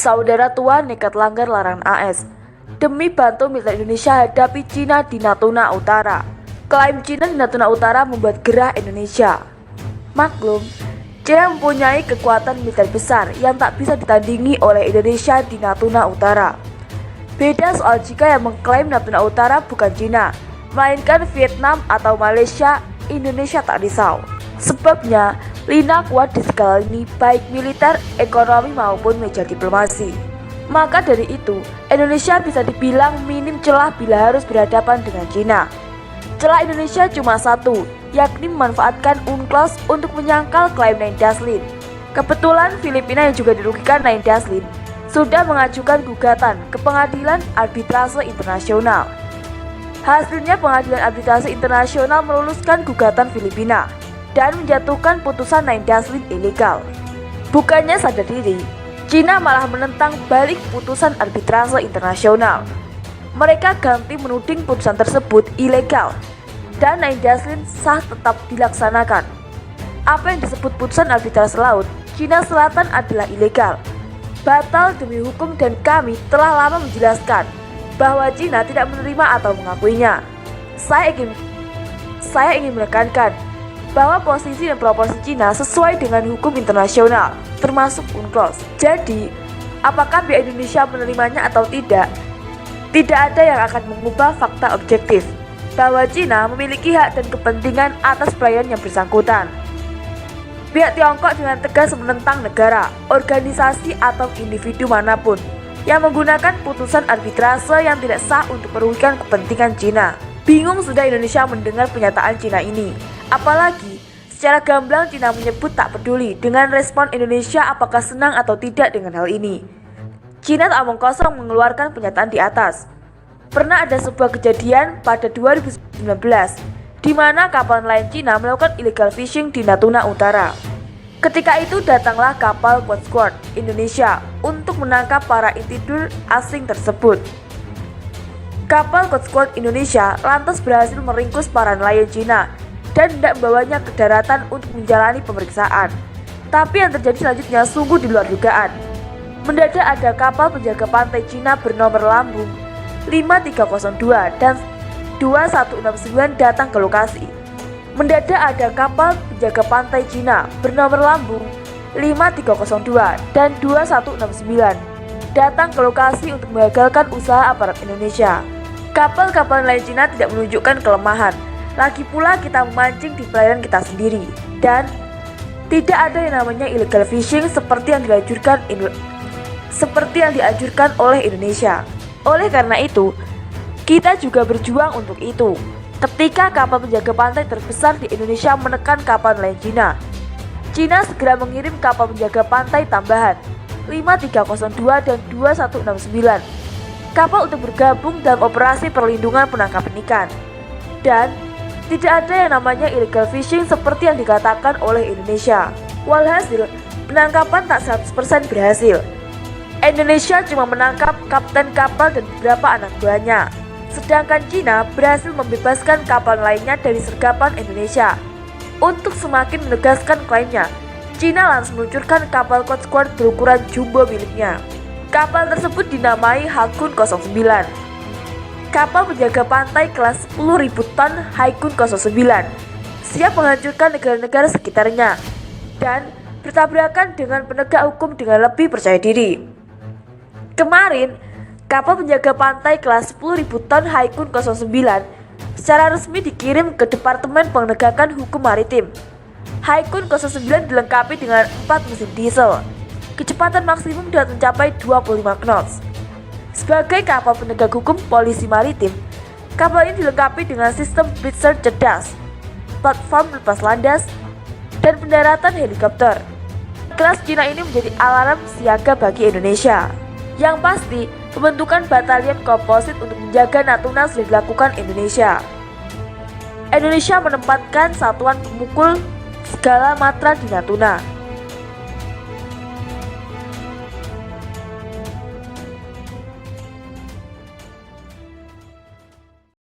Saudara tua nekat langgar larangan AS demi bantu militer Indonesia hadapi Cina di Natuna Utara. Klaim Cina di Natuna Utara membuat gerah Indonesia. Maklum, Cina mempunyai kekuatan militer besar yang tak bisa ditandingi oleh Indonesia di Natuna Utara. Beda soal jika yang mengklaim Natuna Utara bukan Cina, melainkan Vietnam atau Malaysia. Indonesia tak risau. Sebabnya, Lina kuat di segala lini baik militer, ekonomi maupun meja diplomasi. Maka dari itu, Indonesia bisa dibilang minim celah bila harus berhadapan dengan Cina. Celah Indonesia cuma satu, yakni memanfaatkan UNCLOS untuk menyangkal klaim Nine Dash Line. Kebetulan Filipina yang juga dirugikan Nine Dash Line sudah mengajukan gugatan ke Pengadilan Arbitrase Internasional. Hasilnya Pengadilan Arbitrase Internasional meluluskan gugatan Filipina dan menjatuhkan putusan Nine Dash Line ilegal. Bukannya sadar diri, Cina malah menentang balik putusan arbitrase internasional. Mereka ganti menuding putusan tersebut ilegal dan Nine Dash Line sah tetap dilaksanakan. Apa yang disebut putusan arbitrase laut Cina Selatan adalah ilegal, batal demi hukum, dan kami telah lama menjelaskan bahwa Cina tidak menerima atau mengakuinya. Saya ingin menekankan bahwa posisi dan proporsi Cina sesuai dengan hukum internasional, termasuk UNCLOS. Jadi, apakah pihak Indonesia menerimanya atau tidak ada yang akan mengubah fakta objektif bahwa Cina memiliki hak dan kepentingan atas perairan yang bersangkutan. Pihak Tiongkok dengan tegas menentang negara, organisasi, atau individu manapun yang menggunakan putusan arbitrase yang tidak sah untuk merugikan kepentingan Cina. Bingung sudah Indonesia mendengar pernyataan Cina ini. Apalagi, secara gamblang Cina menyebut tak peduli dengan respon Indonesia apakah senang atau tidak dengan hal ini. Cina tak omong kosong mengeluarkan pernyataan di atas. Pernah ada sebuah kejadian pada 2019 di mana kapal nelayan Cina melakukan illegal fishing di Natuna Utara. Ketika itu datanglah kapal Coast Guard Indonesia untuk menangkap para intruder asing tersebut. Kapal Coast Guard Indonesia lantas berhasil meringkus para nelayan Cina dan hendak membawanya ke daratan untuk menjalani pemeriksaan. Tapi yang terjadi selanjutnya sungguh di luar dugaan. Mendadak ada kapal penjaga pantai Cina bernomor lambung 5302 dan 2169 datang ke lokasi. Mendadak ada kapal penjaga pantai Cina bernomor lambung 5302 dan 2169 datang ke lokasi untuk menggagalkan usaha aparat Indonesia. Kapal-kapal nelayan Cina tidak menunjukkan kelemahan. Lagi pula kita memancing di perairan kita sendiri dan tidak ada yang namanya illegal fishing seperti yang dianjurkan oleh Indonesia. Oleh karena itu, kita juga berjuang untuk itu. Ketika kapal penjaga pantai terbesar di Indonesia menekan kapal nelayan Cina, Cina segera mengirim kapal penjaga pantai tambahan 5302 dan 2169 kapal untuk bergabung dalam operasi perlindungan penangkapan ikan. Dan tidak ada yang namanya illegal fishing seperti yang dikatakan oleh Indonesia. Walhasil, penangkapan tak 100% berhasil. Indonesia cuma menangkap kapten kapal dan beberapa anak buahnya. Sedangkan Cina berhasil membebaskan kapal lainnya dari sergapan Indonesia. Untuk semakin menegaskan klaimnya, Cina langsung meluncurkan kapal Coast Guard berukuran jumbo miliknya. Kapal tersebut dinamai Haikun 09. Kapal penjaga pantai kelas 10.000 ton Haikun 09 siap menghancurkan negara-negara sekitarnya dan bertabrakan dengan penegak hukum dengan lebih percaya diri. Kemarin, kapal penjaga pantai kelas 10.000 ton Haikun 09 secara resmi dikirim ke Departemen Penegakan Hukum Maritim. Haikun 09 dilengkapi dengan 4 mesin diesel. Kecepatan maksimum dapat mencapai 25 knots. Sebagai kapal penegak hukum polisi maritim, Kapal ini dilengkapi dengan sistem Blitzer cerdas, platform lepas landas, dan pendaratan helikopter. Kelas Cina ini menjadi alarm siaga bagi Indonesia. Yang pasti, pembentukan batalion komposit untuk menjaga Natuna sudah dilakukan Indonesia. Indonesia menempatkan satuan pemukul segala matra di Natuna.